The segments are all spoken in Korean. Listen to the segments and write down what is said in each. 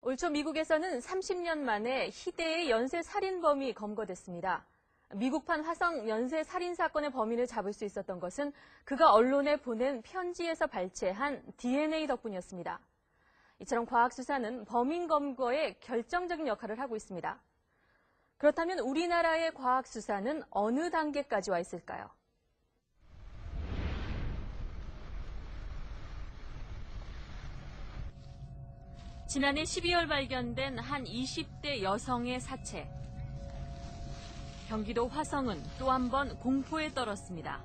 올 초 미국에서는 30년 만에 희대의 연쇄 살인범이 검거됐습니다. 미국판 화성 연쇄 살인 사건의 범인을 잡을 수 있었던 것은 그가 언론에 보낸 편지에서 발췌한 DNA 덕분이었습니다. 이처럼 과학 수사는 범인 검거에 결정적인 역할을 하고 있습니다. 그렇다면 우리나라의 과학 수사는 어느 단계까지 와 있을까요? 지난해 12월 발견된 한 20대 여성의 사체. 경기도 화성은 또 한 번 공포에 떨었습니다.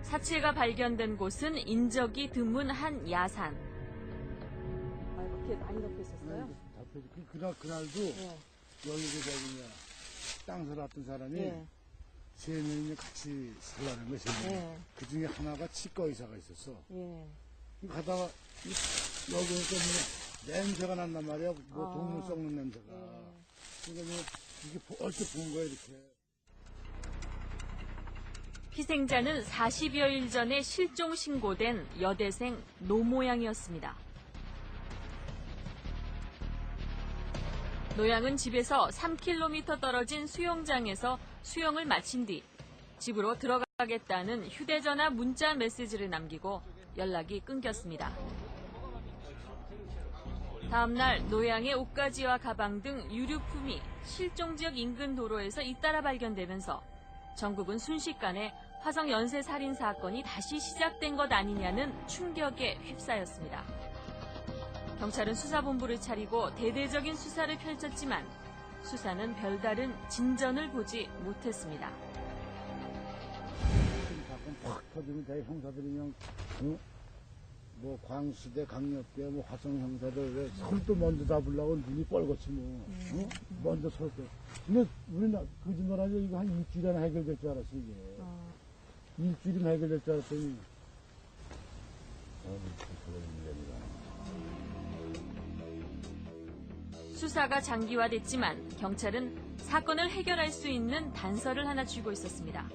사체가 발견된 곳은 인적이 드문 한 야산. 이렇게 많이 덮여 있었어요? 그날도 여기서 저기 땅 살았던 사람이 세 명이 같이 살라는 거죠. 그 중에 하나가 치과 의사가 있었어. 가다가 여기서 냄새가 난단 말이야. 뭐 동물 썩는 냄새가. 그러니까 이게 얼핏 본 거야 이렇게. 희생자는 40여일 전에 실종 신고된 여대생 노 모양이었습니다. 노 양은 집에서 3km 떨어진 수영장에서 수영을 마친 뒤 집으로 들어가겠다는 휴대전화 문자 메시지를 남기고 연락이 끊겼습니다. 다음 날 노 양의 옷가지와 가방 등 유류품이 실종 지역 인근 도로에서 잇따라 발견되면서 전국은 순식간에 화성 연쇄 살인 사건이 다시 시작된 것 아니냐는 충격에 휩싸였습니다. 경찰은 수사본부를 차리고 대대적인 수사를 펼쳤지만 수사는 별다른 진전을 보지 못했습니다. 사건 팍 터지면 대 형사들이 그냥 뭐 광수대, 강력대, 뭐 화성 형사들 왜 서울도 먼저 잡으려고 눈이 뻘겋지 뭐. 먼저 설 때. 근데 우리는 거짓말하죠. 이거 한 일주일 안에 해결될 줄 알았어 이게. 일주일이면 해결될 줄 알았더니. 수사가 장기화됐지만 경찰은 사건을 해결할 수 있는 단서를 하나 쥐고 있었습니다.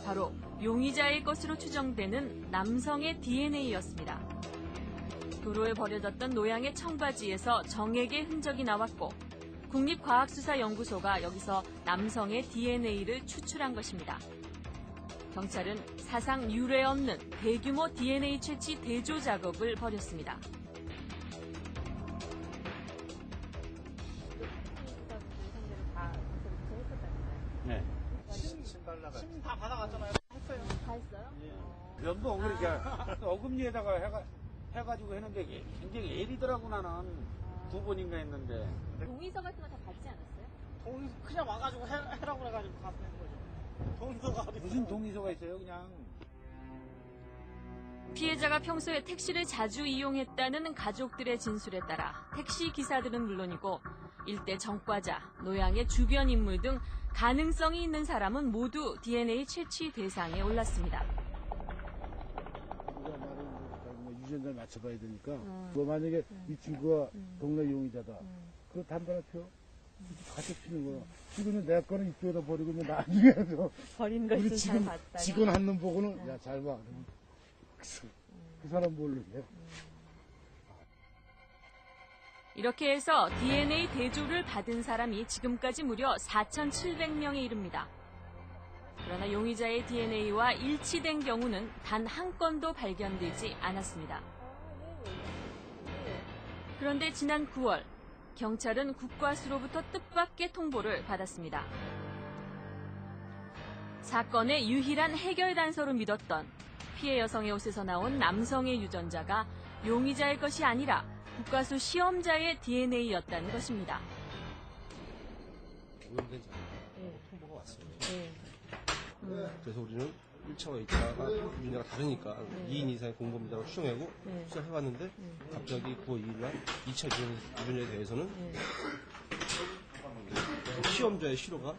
바로 용의자의 것으로 추정되는 남성의 DNA였습니다. 도로에 버려졌던 노 양의 청바지에서 정액의 흔적이 나왔고 국립과학수사연구소가 여기서 남성의 DNA를 추출한 것입니다. 경찰은 사상 유례 없는 대규모 DNA 채취 대조 작업을 벌였습니다. 네. 심 다 받아갔잖아요. 했어요. 다 했어요? 예. 연봉 그러니까 어금니에다가 해가지고 했는데 굉장히 애리더라고 나는 두 번인가 했는데. 동의서 같은 거 다 받지 않았어요? 그냥 와가지고 해라고 그래가지고 가서 한 거죠. 동의서가 어디 무슨 동의서가 있어요 그냥. 피해자가 평소에 택시를 자주 이용했다는 가족들의 진술에 따라 택시 기사들은 물론이고 일대 전과자, 노 양의 주변 인물 등 가능성이 있는 사람은 모두 DNA 채취 대상에 올랐습니다. 우리가 말은 유전자를 맞춰봐야 되니까 뭐 만약에 이 친구가 동네 용의자다. 그거 단단하죠. 같이 피는 거야. 지금은 내 거는 이쪽에다 버리고 나중에 버린 거 있으면 잘 봤다. 직원 한 놈 보고는 야 잘 봐. 그 사람 모르게. 이렇게 해서 DNA 대조를 받은 사람이 지금까지 무려 4,700명에 이릅니다. 그러나 용의자의 DNA와 일치된 경우는 단 한 건도 발견되지 않았습니다. 그런데 지난 9월, 경찰은 국과수로부터 뜻밖의 통보를 받았습니다. 사건의 유일한 해결 단서로 믿었던 피해 여성의 옷에서 나온 남성의 유전자가 용의자의 것이 아니라 국과수 시험자의 DNA였다는 것입니다. 오염된 자료가 통보가 왔어요. 그래서 우리는 1차와 2차가 유전자가 다르니까 2인 이상의 공범자로 추정하고 수사해봤는데 갑자기 9월 2일 날 2차 유전자에 대해서는 시험자의 시료가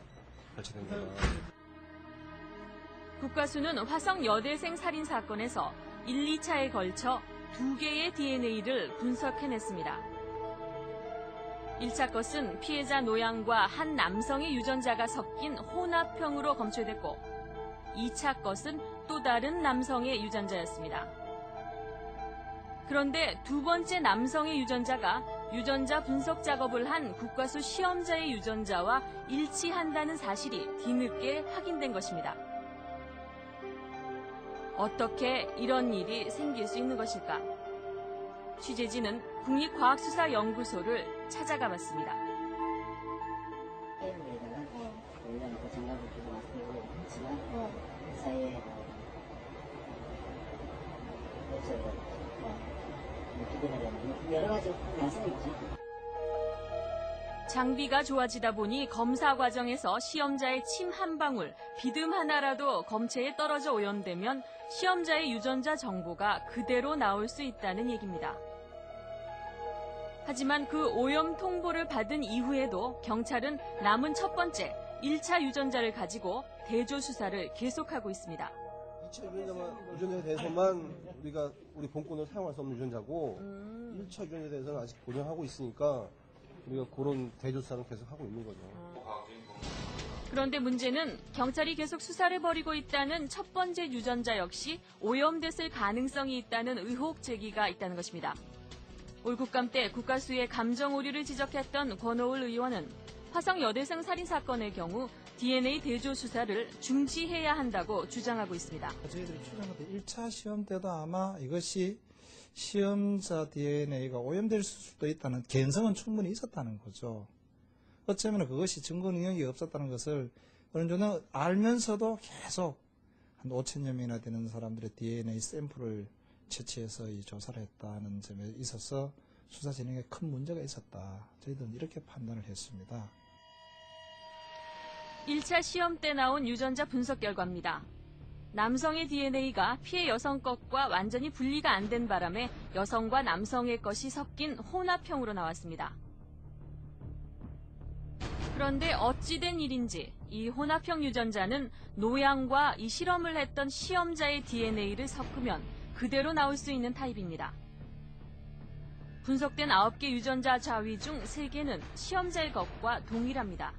발견된 거다. 국과수는 화성 여대생 살인 사건에서 1, 2차에 걸쳐 2개의 DNA를 분석해냈습니다. 1차 것은 피해자 노 양과 한 남성의 유전자가 섞인 혼합형으로 검출됐고 2차 것은 또 다른 남성의 유전자였습니다. 그런데 두 번째 남성의 유전자가 유전자 분석 작업을 한 국과수 시험자의 유전자와 일치한다는 사실이 뒤늦게 확인된 것입니다. 어떻게 이런 일이 생길 수 있는 것일까? 취재진은 국립과학수사연구소를 찾아가 봤습니다. 테이블에다가 올려놓고 장갑을 끼고 왔고 했지만 사이에 여러 가지 발생이 있지. 장비가 좋아지다 보니 검사 과정에서 시험자의 침 한 방울, 비듬 하나라도 검체에 떨어져 오염되면 시험자의 유전자 정보가 그대로 나올 수 있다는 얘기입니다. 하지만 그 오염 통보를 받은 이후에도 경찰은 남은 첫 번째 1차 유전자를 가지고 대조 수사를 계속하고 있습니다. 2차 유전자에 대해서만 우리 본권을 사용할 수 없는 유전자고 1차 유전자에 대해서는 아직 보존하고 있으니까 우리가 그런 대조사는 계속 하고 있는 거죠. 그런데 문제는 경찰이 계속 수사를 벌이고 있다는 첫 번째 유전자 역시 오염됐을 가능성이 있다는 의혹 제기가 있다는 것입니다. 올 국감 때 국가수의 감정 오류를 지적했던 권오을 의원은 화성 여대생 살인 사건의 경우 DNA 대조 수사를 중지해야 한다고 주장하고 있습니다. 저희들이 추정할 때 1차 시험 때도 아마 이것이 시험자 DNA가 오염될 수도 있다는 개연성은 충분히 있었다는 거죠. 어쩌면 그것이 증거 능력이 없었다는 것을 어느 정도 알면서도 계속 한 5천여 명이나 되는 사람들의 DNA 샘플을 채취해서 이 조사를 했다는 점에 있어서 수사 진행에 큰 문제가 있었다. 저희들은 이렇게 판단을 했습니다. 1차 시험 때 나온 유전자 분석 결과입니다. 남성의 DNA가 피해 여성 것과 완전히 분리가 안 된 바람에 여성과 남성의 것이 섞인 혼합형으로 나왔습니다. 그런데 어찌된 일인지 이 혼합형 유전자는 노양과 이 실험을 했던 시험자의 DNA를 섞으면 그대로 나올 수 있는 타입입니다. 분석된 9개 유전자 자위 중 3개는 시험자의 것과 동일합니다.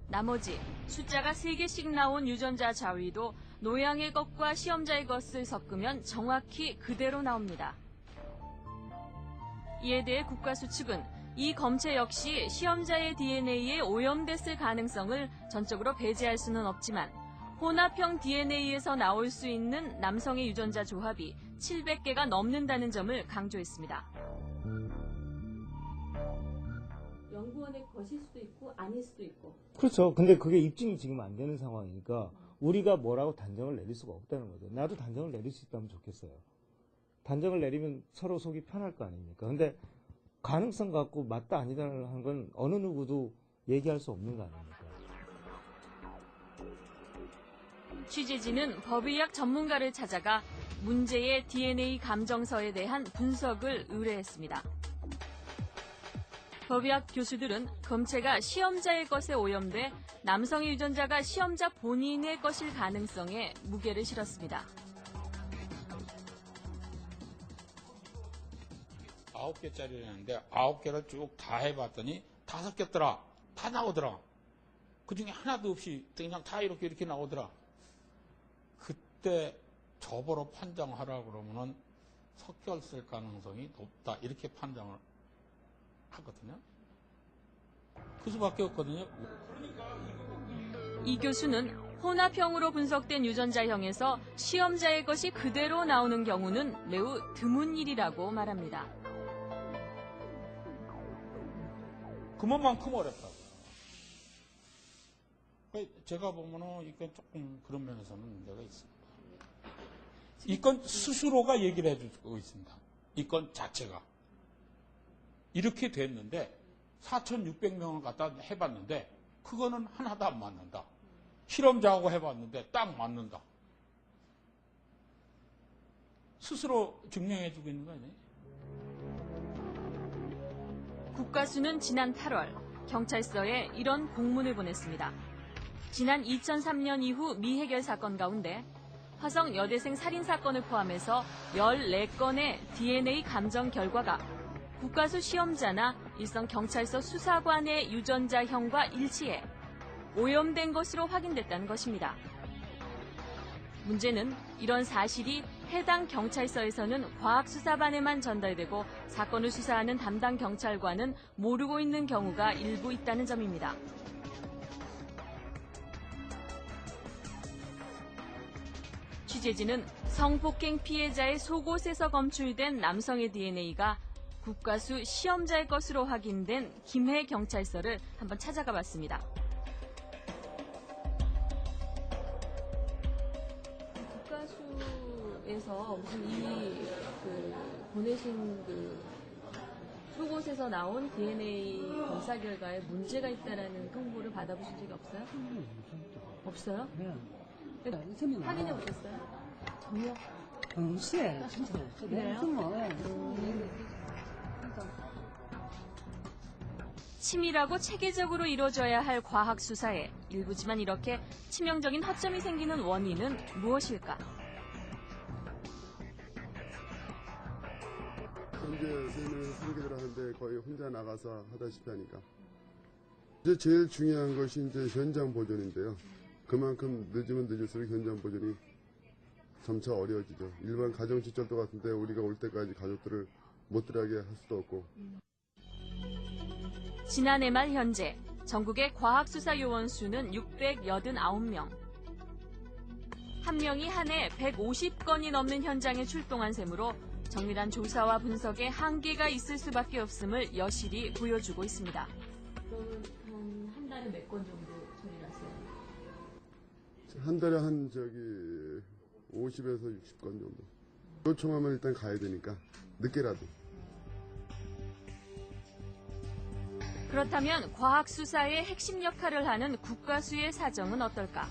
나머지 숫자가 3개씩 나온 유전자 자위도 노양의 것과 시험자의 것을 섞으면 정확히 그대로 나옵니다. 이에 대해 국가수 측은 이 검체 역시 시험자의 DNA에 오염됐을 가능성을 전적으로 배제할 수는 없지만 혼합형 DNA에서 나올 수 있는 남성의 유전자 조합이 700개가 넘는다는 점을 강조했습니다. 연구원의 것일 수도 있고 아닐 수도 있고. 그렇죠. 근데 그게 입증이 지금 안 되는 상황이니까 우리가 뭐라고 단정을 내릴 수가 없다는 거죠. 나도 단정을 내릴 수 있다면 좋겠어요. 단정을 내리면 서로 속이 편할 거 아닙니까? 근데 가능성 갖고 맞다 아니다 하는 건 어느 누구도 얘기할 수 없는 거 아닙니까? 취재진은 법의학 전문가를 찾아가 문제의 DNA 감정서에 대한 분석을 의뢰했습니다. 법의학 교수들은 검체가 시험자의 것에 오염돼 남성의 유전자가 시험자 본인의 것일 가능성에 무게를 실었습니다. 9개짜리였는데 9개를 쭉 다 해봤더니 다 섞였더라. 다 나오더라. 그중에 하나도 없이 그냥 다 이렇게 나오더라. 그때 저보러 판정하라 그러면은 섞였을 가능성이 높다. 이렇게 판정을 하거든요. 그 수밖에 없거든요. 이 교수는 혼합형으로 분석된 유전자형에서 시험자의 것이 그대로 나오는 경우는 매우 드문 일이라고 말합니다. 그만큼 어렵다. 제가 보면은 이건 조금 그런 면에서는 문제가 있습니다. 이 건 스스로가 얘기를 해주고 있습니다. 이 건 자체가. 이렇게 됐는데 4,600명을 갖다 해봤는데 그거는 하나도 안 맞는다. 실험자하고 해봤는데 딱 맞는다. 스스로 증명해주고 있는 거 아니에요? 국가수는 지난 8월 경찰서에 이런 공문을 보냈습니다. 지난 2003년 이후 미해결 사건 가운데 화성 여대생 살인 사건을 포함해서 14건의 DNA 감정 결과가 국가수 시험자나 일선 경찰서 수사관의 유전자형과 일치해 오염된 것으로 확인됐다는 것입니다. 문제는 이런 사실이 해당 경찰서에서는 과학수사반에만 전달되고 사건을 수사하는 담당 경찰관은 모르고 있는 경우가 일부 있다는 점입니다. 취재진은 성폭행 피해자의 속옷에서 검출된 남성의 DNA가 국가수 시험자의 것으로 확인된 김해 경찰서를 한번 찾아가 봤습니다. 국가수에서 무슨 보내신 속옷에서 나온 DNA 검사 결과에 문제가 있다라는 통보를 받아보신 적이 없어요? 없어요? 네. 확인해 보셨어요? 전혀 동시에 진짜 없어. 그래요? 치밀하고 체계적으로 이루어져야 할 과학 수사에 일부지만 이렇게 치명적인 허점이 생기는 원인은 무엇일까? 현재 세는 상기를 하는데 거의 혼자 나가서 하다시피 하니까. 이제 제일 중요한 것이 이제 현장 보존인데요. 그만큼 늦으면 늦을수록 현장 보존이 점차 어려워지죠. 일반 가정 시설도 같은데 우리가 올 때까지 가족들을 못 들어가게 할 수도 없고. 지난해 말 현재 전국의 과학수사 요원 수는 689명. 한 명이 한 해 150건이 넘는 현장에 출동한 셈으로 정밀한 조사와 분석에 한계가 있을 수밖에 없음을 여실히 보여주고 있습니다. 그러면 한 달에 몇 건 정도 처리를 하세요? 한 달에 50에서 60건 정도. 요청하면 일단 가야 되니까 늦게라도. 그렇다면 과학수사의 핵심 역할을 하는 국가수의 사정은 어떨까?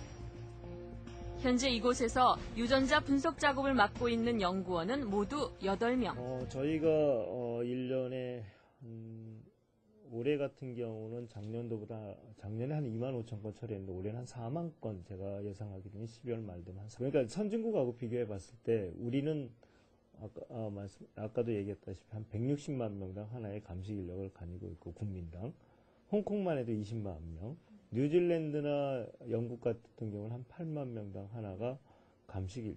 현재 이곳에서 유전자 분석 작업을 맡고 있는 연구원은 모두 8명. 저희가 1년에 올해 같은 경우는 작년에 한 2만 5천 건 처리했는데 올해는 한 4만 건 제가 예상하기로는 12월 말 되면 그러니까 선진국하고 비교해 봤을 때 우리는 아까도 얘기했다시피 한 160만 명당 하나의 감식 인력을 가지고 있고 국민당 홍콩만 해도 20만 명, 뉴질랜드나 영국 같은 경우는 한 8만 명당 하나가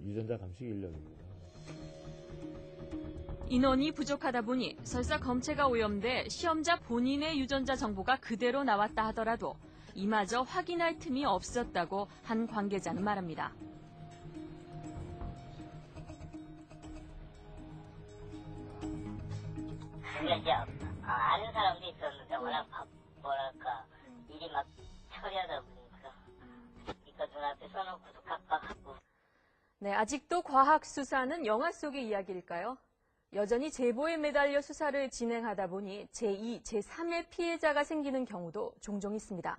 유전자 감식 인력입니다. 인원이 부족하다 보니 설사 검체가 오염돼 시험자 본인의 유전자 정보가 그대로 나왔다 하더라도 이마저 확인할 틈이 없었다고 한 관계자는 말합니다. 이제 아는 사람도 있었는데 워낙 일이 막 처리하다 보니까 이거 눈앞에 써놓고도 깜빡하고. 네, 아직도 과학 수사는 영화 속의 이야기일까요? 여전히 제보에 매달려 수사를 진행하다 보니 제2, 제3의 피해자가 생기는 경우도 종종 있습니다.